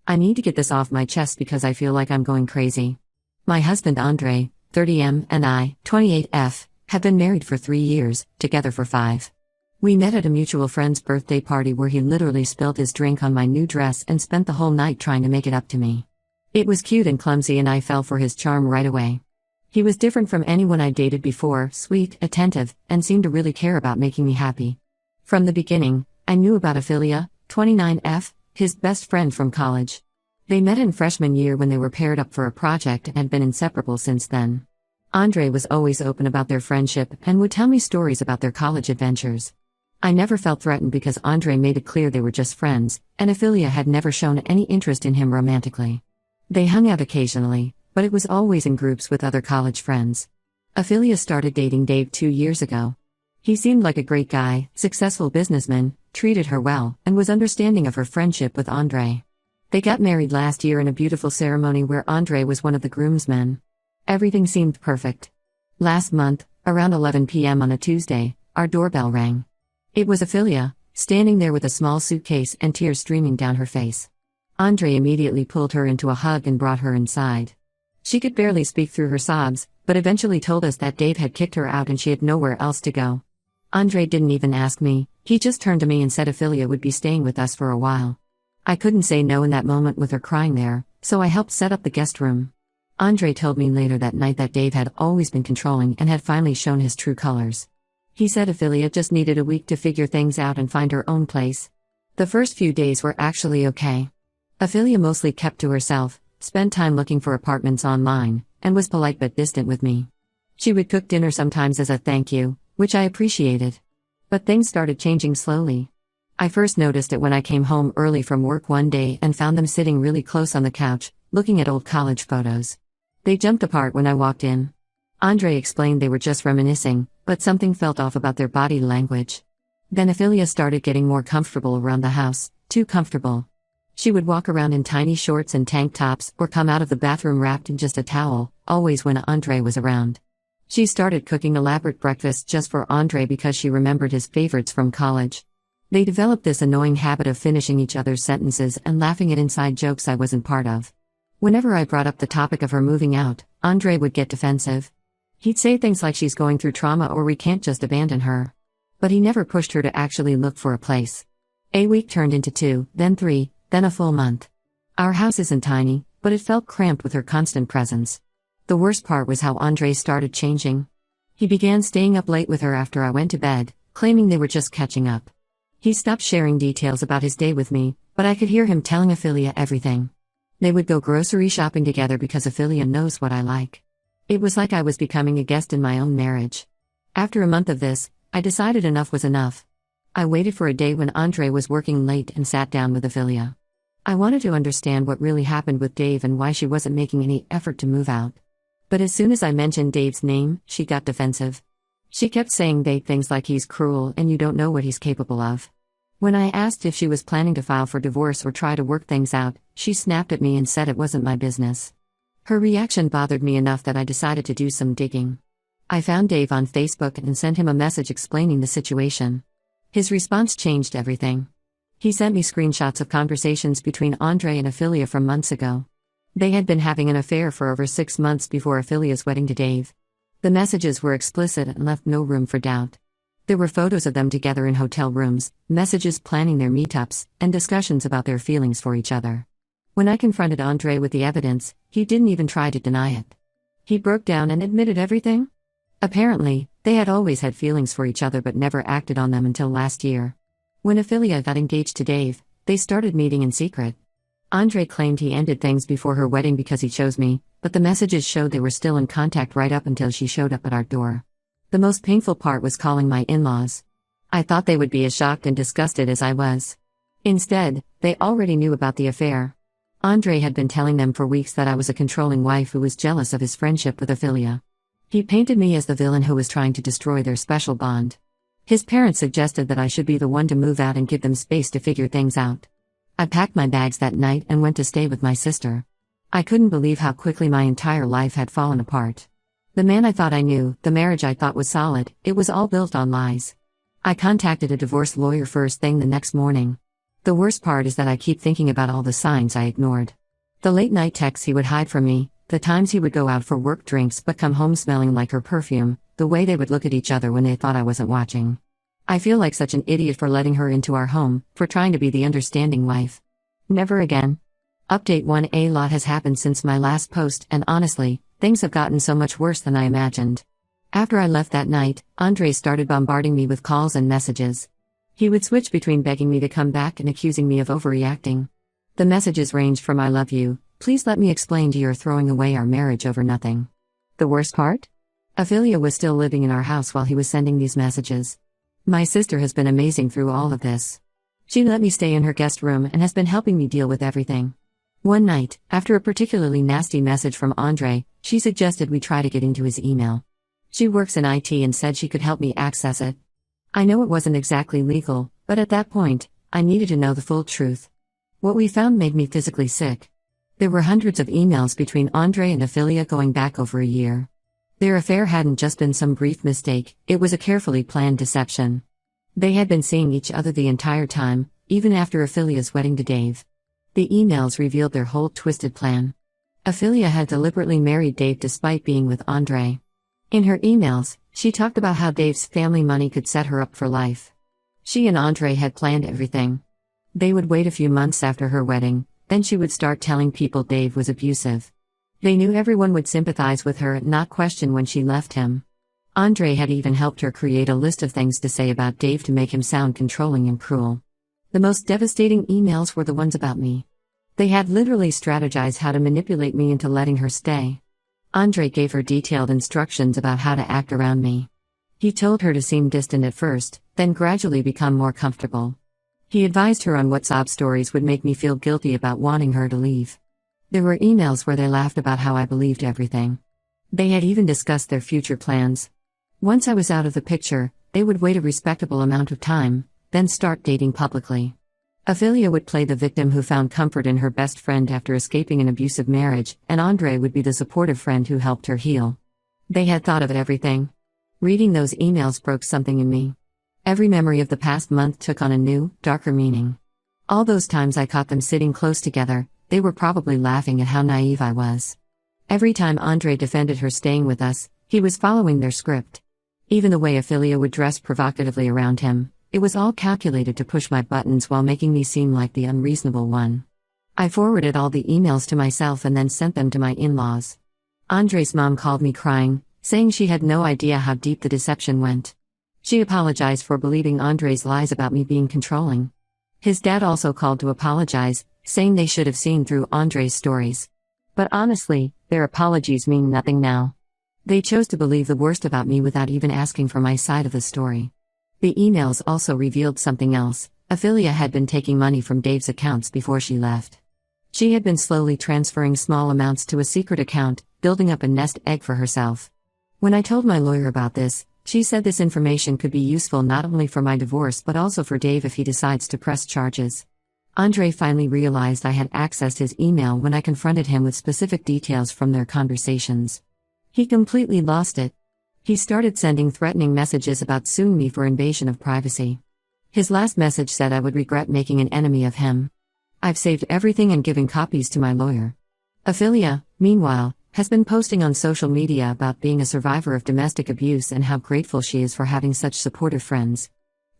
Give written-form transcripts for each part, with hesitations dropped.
I need to get this off my chest because I feel like I'm going crazy. My husband Andre, 30M, and I, 28F, have been married for 3 years, together for 5. We met at a mutual friend's birthday party where he literally spilled his drink on my new dress and spent the whole night trying to make it up to me. It was cute and clumsy and I fell for his charm right away. He was different from anyone I dated before, sweet, attentive, and seemed to really care about making me happy. From the beginning, I knew about Ophelia, 29F, his best friend from college. They met in freshman year when they were paired up for a project and had been inseparable since then. Andre was always open about their friendship and would tell me stories about their college adventures. I never felt threatened because Andre made it clear they were just friends, and Ophelia had never shown any interest in him romantically. They hung out occasionally, but it was always in groups with other college friends. Ophelia started dating Dave 2 years ago. He seemed like a great guy, successful businessman, treated her well, and was understanding of her friendship with Andre. They got married last year in a beautiful ceremony where Andre was one of the groomsmen. Everything seemed perfect. Last month, around 11 p.m. on a Tuesday, our doorbell rang. It was Ophelia, standing there with a small suitcase and tears streaming down her face. Andre immediately pulled her into a hug and brought her inside. She could barely speak through her sobs, but eventually told us that Dave had kicked her out and she had nowhere else to go. Andre didn't even ask me, he just turned to me and said Ophelia would be staying with us for a while. I couldn't say no in that moment with her crying there, so I helped set up the guest room. Andre told me later that night that Dave had always been controlling and had finally shown his true colors. He said Ophelia just needed a week to figure things out and find her own place. The first few days were actually okay. Ophelia mostly kept to herself, spent time looking for apartments online, and was polite but distant with me. She would cook dinner sometimes as a thank you, which I appreciated. But things started changing slowly. I first noticed it when I came home early from work one day and found them sitting really close on the couch, looking at old college photos. They jumped apart when I walked in. Andre explained they were just reminiscing, but something felt off about their body language. Then Ophelia started getting more comfortable around the house, too comfortable. She would walk around in tiny shorts and tank tops or come out of the bathroom wrapped in just a towel, always when Andre was around. She started cooking elaborate breakfasts just for Andre because she remembered his favorites from college. They developed this annoying habit of finishing each other's sentences and laughing at inside jokes I wasn't part of. Whenever I brought up the topic of her moving out, Andre would get defensive. He'd say things like she's going through trauma or we can't just abandon her. But he never pushed her to actually look for a place. A week turned into 2, then 3, then a full month. Our house isn't tiny, but it felt cramped with her constant presence. The worst part was how Andre started changing. He began staying up late with her after I went to bed, claiming they were just catching up. He stopped sharing details about his day with me, but I could hear him telling Ophelia everything. They would go grocery shopping together because Ophelia knows what I like. It was like I was becoming a guest in my own marriage. After a month of this, I decided enough was enough. I waited for a day when Andre was working late and sat down with Ophelia. I wanted to understand what really happened with Dave and why she wasn't making any effort to move out. But as soon as I mentioned Dave's name, she got defensive. She kept saying vague things like he's cruel and you don't know what he's capable of. When I asked if she was planning to file for divorce or try to work things out, she snapped at me and said it wasn't my business. Her reaction bothered me enough that I decided to do some digging. I found Dave on Facebook and sent him a message explaining the situation. His response changed everything. He sent me screenshots of conversations between Andre and Ophelia from months ago. They had been having an affair for over 6 months before Ophelia's wedding to Dave. The messages were explicit and left no room for doubt. There were photos of them together in hotel rooms, messages planning their meetups, and discussions about their feelings for each other. When I confronted Andre with the evidence, he didn't even try to deny it. He broke down and admitted everything. Apparently, they had always had feelings for each other but never acted on them until last year. When Ophelia got engaged to Dave, they started meeting in secret. Andre claimed he ended things before her wedding because he chose me, but the messages showed they were still in contact right up until she showed up at our door. The most painful part was calling my in-laws. I thought they would be as shocked and disgusted as I was. Instead, they already knew about the affair. Andre had been telling them for weeks that I was a controlling wife who was jealous of his friendship with Ophelia. He painted me as the villain who was trying to destroy their special bond. His parents suggested that I should be the one to move out and give them space to figure things out. I packed my bags that night and went to stay with my sister. I couldn't believe how quickly my entire life had fallen apart. The man I thought I knew, the marriage I thought was solid, it was all built on lies. I contacted a divorce lawyer first thing the next morning. The worst part is that I keep thinking about all the signs I ignored. The late night texts he would hide from me, the times he would go out for work drinks but come home smelling like her perfume, the way they would look at each other when they thought I wasn't watching. I feel like such an idiot for letting her into our home, for trying to be the understanding wife. Never again. Update 1: A lot has happened since my last post, and honestly, things have gotten so much worse than I imagined. After I left that night, Andre started bombarding me with calls and messages. He would switch between begging me to come back and accusing me of overreacting. The messages ranged from "I love you, please let me explain," to "you're throwing away our marriage over nothing." The worst part? Ophelia was still living in our house while he was sending these messages. My sister has been amazing through all of this. She let me stay in her guest room and has been helping me deal with everything. One night, after a particularly nasty message from Andre, she suggested we try to get into his email. She works in IT and said she could help me access it. I know it wasn't exactly legal, but at that point, I needed to know the full truth. What we found made me physically sick. There were hundreds of emails between Andre and Ophelia going back over a year. Their affair hadn't just been some brief mistake, it was a carefully planned deception. They had been seeing each other the entire time, even after Ophelia's wedding to Dave. The emails revealed their whole twisted plan. Ophelia had deliberately married Dave despite being with Andre. In her emails, she talked about how Dave's family money could set her up for life. She and Andre had planned everything. They would wait a few months after her wedding, then she would start telling people Dave was abusive. They knew everyone would sympathize with her and not question when she left him. Andre had even helped her create a list of things to say about Dave to make him sound controlling and cruel. The most devastating emails were the ones about me. They had literally strategized how to manipulate me into letting her stay. Andre gave her detailed instructions about how to act around me. He told her to seem distant at first, then gradually become more comfortable. He advised her on what sob stories would make me feel guilty about wanting her to leave. There were emails where they laughed about how I believed everything. They had even discussed their future plans. Once I was out of the picture, they would wait a respectable amount of time, then start dating publicly. Ophelia would play the victim who found comfort in her best friend after escaping an abusive marriage, and Andre would be the supportive friend who helped her heal. They had thought of everything. Reading those emails broke something in me. Every memory of the past month took on a new, darker meaning. All those times I caught them sitting close together, they were probably laughing at how naive I was. Every time Andre defended her staying with us, he was following their script. Even the way Ophelia would dress provocatively around him, it was all calculated to push my buttons while making me seem like the unreasonable one. I forwarded all the emails to myself and then sent them to my in-laws. Andre's mom called me crying, saying she had no idea how deep the deception went. She apologized for believing Andre's lies about me being controlling. His dad also called to apologize, saying they should have seen through Andre's stories. But honestly, their apologies mean nothing now. They chose to believe the worst about me without even asking for my side of the story. The emails also revealed something else. Ophelia had been taking money from Dave's accounts before she left. She had been slowly transferring small amounts to a secret account, building up a nest egg for herself. When I told my lawyer about this, she said this information could be useful not only for my divorce but also for Dave if he decides to press charges. Andre finally realized I had accessed his email when I confronted him with specific details from their conversations. He completely lost it. He started sending threatening messages about suing me for invasion of privacy. His last message said I would regret making an enemy of him. I've saved everything and given copies to my lawyer. Ophelia, meanwhile, has been posting on social media about being a survivor of domestic abuse and how grateful she is for having such supportive friends.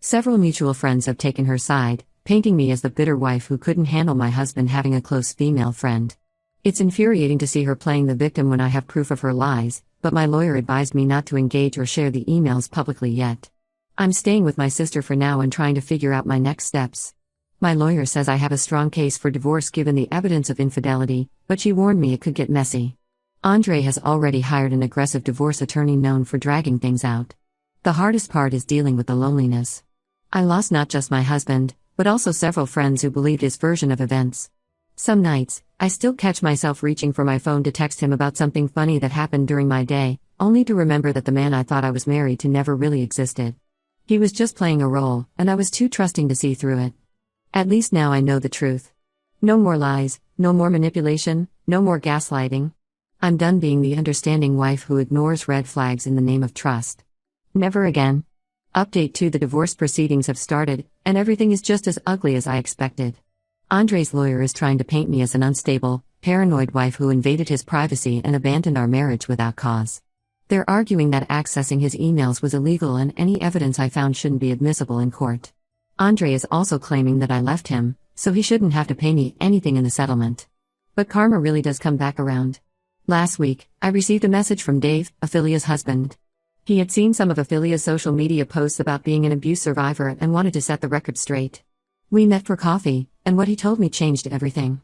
Several mutual friends have taken her side, painting me as the bitter wife who couldn't handle my husband having a close female friend. It's infuriating to see her playing the victim when I have proof of her lies, but my lawyer advised me not to engage or share the emails publicly yet. I'm staying with my sister for now and trying to figure out my next steps. My lawyer says I have a strong case for divorce given the evidence of infidelity, but she warned me it could get messy. Andre has already hired an aggressive divorce attorney known for dragging things out. The hardest part is dealing with the loneliness. I lost not just my husband, but also several friends who believed his version of events. Some nights, I still catch myself reaching for my phone to text him about something funny that happened during my day, only to remember that the man I thought I was married to never really existed. He was just playing a role, and I was too trusting to see through it. At least now I know the truth. No more lies, no more manipulation, no more gaslighting. I'm done being the understanding wife who ignores red flags in the name of trust. Never again. Update 2: the divorce proceedings have started, and everything is just as ugly as I expected. Andre's lawyer is trying to paint me as an unstable, paranoid wife who invaded his privacy and abandoned our marriage without cause. They're arguing that accessing his emails was illegal and any evidence I found shouldn't be admissible in court. Andre is also claiming that I left him, so he shouldn't have to pay me anything in the settlement. But karma really does come back around. Last week, I received a message from Dave, Ophelia's husband. He had seen some of Ophelia's social media posts about being an abuse survivor and wanted to set the record straight. We met for coffee, and what he told me changed everything.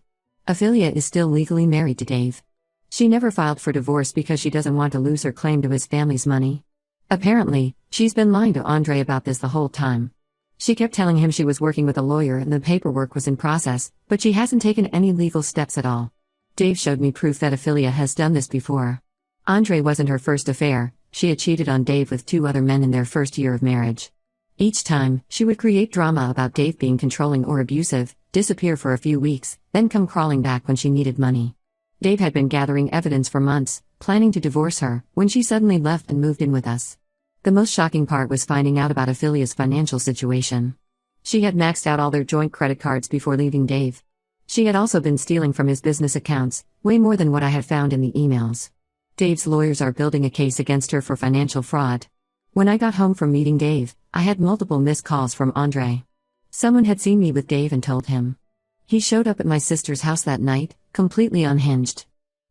Ophelia is still legally married to Dave. She never filed for divorce because she doesn't want to lose her claim to his family's money. Apparently, she's been lying to Andre about this the whole time. She kept telling him she was working with a lawyer and the paperwork was in process, but she hasn't taken any legal steps at all. Dave showed me proof that Ophelia has done this before. Andre wasn't her first affair. She had cheated on Dave with 2 other men in their first year of marriage. Each time, she would create drama about Dave being controlling or abusive, disappear for a few weeks, then come crawling back when she needed money. Dave had been gathering evidence for months, planning to divorce her, when she suddenly left and moved in with us. The most shocking part was finding out about Ophelia's financial situation. She had maxed out all their joint credit cards before leaving Dave. She had also been stealing from his business accounts, way more than what I had found in the emails. Dave's lawyers are building a case against her for financial fraud. When I got home from meeting Dave, I had multiple missed calls from Andre. Someone had seen me with Dave and told him. He showed up at my sister's house that night, completely unhinged.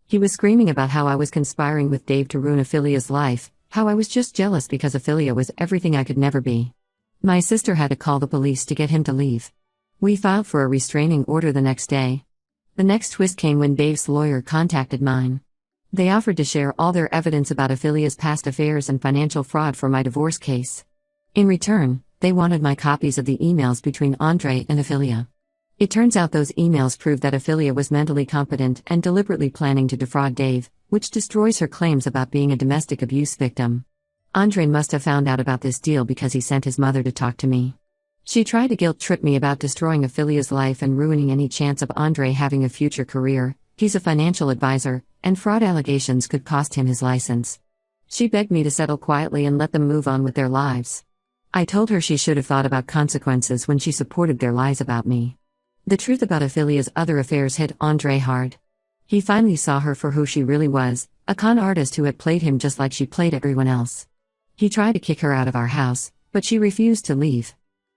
He was screaming about how I was conspiring with Dave to ruin Ophelia's life, how I was just jealous because Ophelia was everything I could never be. My sister had to call the police to get him to leave. We filed for a restraining order the next day. The next twist came when Dave's lawyer contacted mine. They offered to share all their evidence about Ophelia's past affairs and financial fraud for my divorce case. In return, they wanted my copies of the emails between Andre and Ophelia. It turns out those emails prove that Ophelia was mentally competent and deliberately planning to defraud Dave, which destroys her claims about being a domestic abuse victim. Andre must have found out about this deal because he sent his mother to talk to me. She tried to guilt-trip me about destroying Ophelia's life and ruining any chance of Andre having a future career. He's a financial advisor, and fraud allegations could cost him his license. She begged me to settle quietly and let them move on with their lives. I told her she should have thought about consequences when she supported their lies about me. The truth about Ophelia's other affairs hit Andre hard. He finally saw her for who she really was, a con artist who had played him just like she played everyone else. He tried to kick her out of our house, but she refused to leave.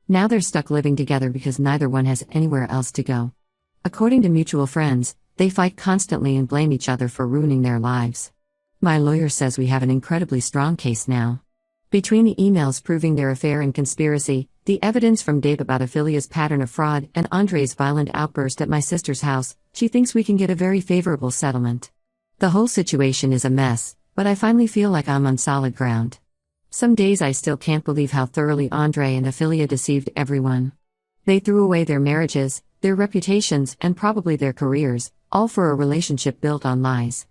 Now they're stuck living together because neither one has anywhere else to go. According to mutual friends, they fight constantly and blame each other for ruining their lives. My lawyer says we have an incredibly strong case now. Between the emails proving their affair and conspiracy, the evidence from Dave about Ophelia's pattern of fraud, and Andre's violent outburst at my sister's house, she thinks we can get a very favorable settlement. The whole situation is a mess, but I finally feel like I'm on solid ground. Some days I still can't believe how thoroughly Andre and Ophelia deceived everyone. They threw away their marriages, their reputations, and probably their careers, all for a relationship built on lies.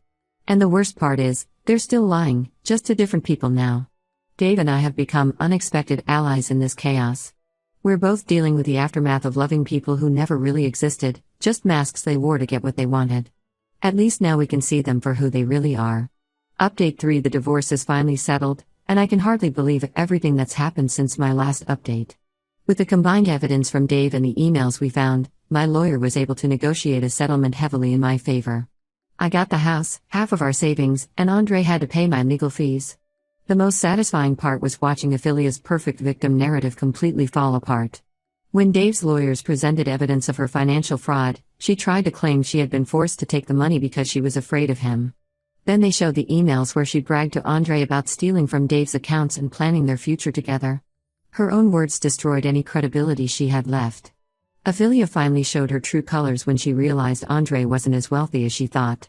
And the worst part is, they're still lying, just to different people now. Dave and I have become unexpected allies in this chaos. We're both dealing with the aftermath of loving people who never really existed, just masks they wore to get what they wanted. At least now we can see them for who they really are. Update 3: the divorce is finally settled, and I can hardly believe everything that's happened since my last update. With the combined evidence from Dave and the emails we found, my lawyer was able to negotiate a settlement heavily in my favor. I got the house, half of our savings, and Andre had to pay my legal fees. The most satisfying part was watching Ophelia's perfect victim narrative completely fall apart. When Dave's lawyers presented evidence of her financial fraud, she tried to claim she had been forced to take the money because she was afraid of him. Then they showed the emails where she bragged to Andre about stealing from Dave's accounts and planning their future together. Her own words destroyed any credibility she had left. Ophelia finally showed her true colors when she realized Andre wasn't as wealthy as she thought.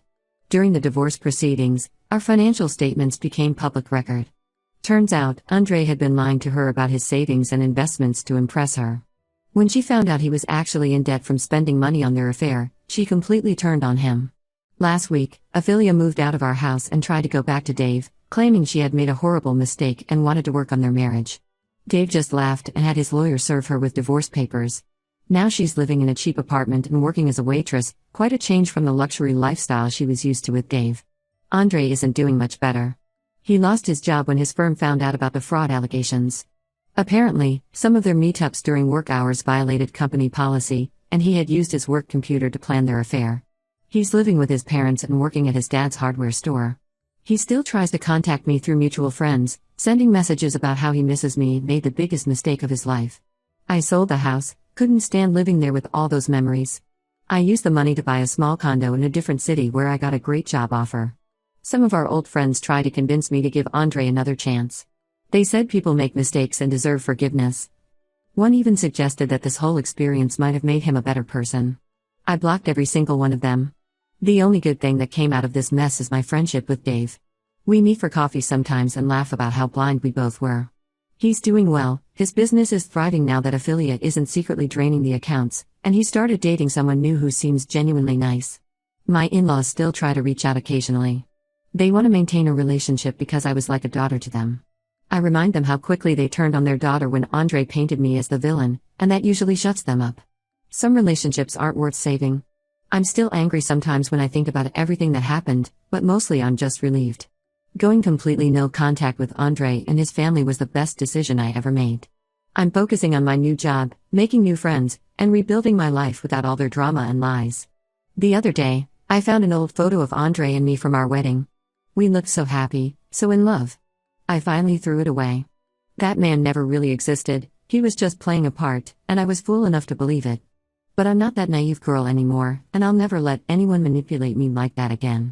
During the divorce proceedings, our financial statements became public record. Turns out, Andre had been lying to her about his savings and investments to impress her. When she found out he was actually in debt from spending money on their affair, she completely turned on him. Last week, Ophelia moved out of our house and tried to go back to Dave, claiming she had made a horrible mistake and wanted to work on their marriage. Dave just laughed and had his lawyer serve her with divorce papers. Now she's living in a cheap apartment and working as a waitress, quite a change from the luxury lifestyle she was used to with Dave. Andre isn't doing much better. He lost his job when his firm found out about the fraud allegations. Apparently, some of their meetups during work hours violated company policy, and he had used his work computer to plan their affair. He's living with his parents and working at his dad's hardware store. He still tries to contact me through mutual friends, sending messages about how he misses me and made the biggest mistake of his life. I sold the house, couldn't stand living there with all those memories. I used the money to buy a small condo in a different city where I got a great job offer. Some of our old friends tried to convince me to give Andre another chance. They said people make mistakes and deserve forgiveness. One even suggested that this whole experience might have made him a better person. I blocked every single one of them. The only good thing that came out of this mess is my friendship with Dave. We meet for coffee sometimes and laugh about how blind we both were. He's doing well, his business is thriving now that Affiliate isn't secretly draining the accounts, and he started dating someone new who seems genuinely nice. My in-laws still try to reach out occasionally. They want to maintain a relationship because I was like a daughter to them. I remind them how quickly they turned on their daughter when Andre painted me as the villain, and that usually shuts them up. Some relationships aren't worth saving. I'm still angry sometimes when I think about everything that happened, but mostly I'm just relieved. Going completely no contact with Andre and his family was the best decision I ever made. I'm focusing on my new job, making new friends, and rebuilding my life without all their drama and lies. The other day, I found an old photo of Andre and me from our wedding. We looked so happy, so in love. I finally threw it away. That man never really existed, he was just playing a part, and I was fool enough to believe it. But I'm not that naive girl anymore, and I'll never let anyone manipulate me like that again.